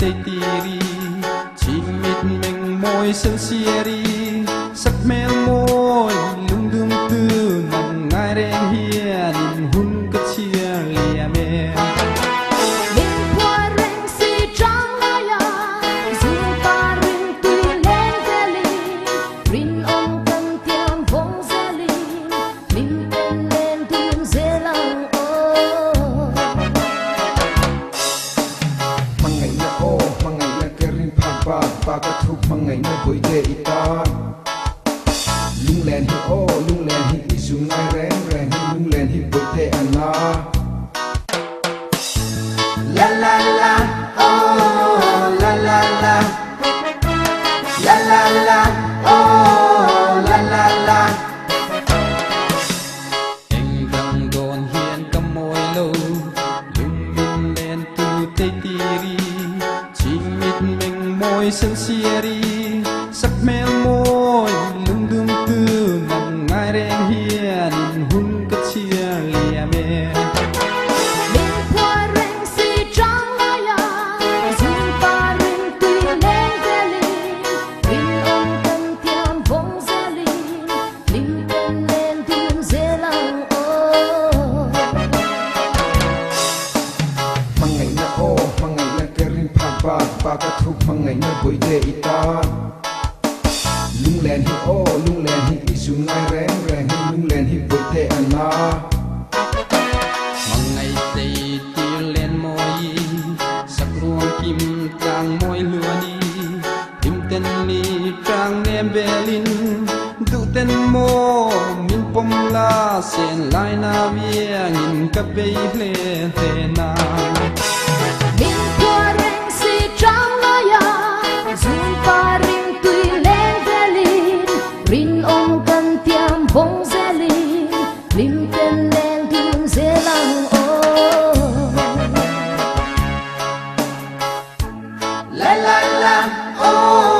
tây tiri chỉ mịt mình môi sương xieri sắc mel môi lung đương tư nằm ngay đen hiền hun cất chia lìa mẹ Pakat huk mangai na boy de ita lung len hi o lung len hi isung ngai reng reng hi lung len hi boy te ana la la la oh la la la la la la oh la la la anh đang đồn hiền cầm môi lâu lung lung lên tu tây tiri chỉ mịt mình môi sương xieri sắc mel môi lung đương tư nằm ngay đen hiền hun cất chia lìa mẹ Pakat huk mangai na boy de ita lung len hi o lung len hi isung ngai reng reng hi lung len hi boy te ana mangai tây tiêu len môi sắc ruộng kim trang môi lúa đi tim tên ni trang nem belin du tên mô min pom la sen lai na via nghìn cặp bay lên thế na la la la oh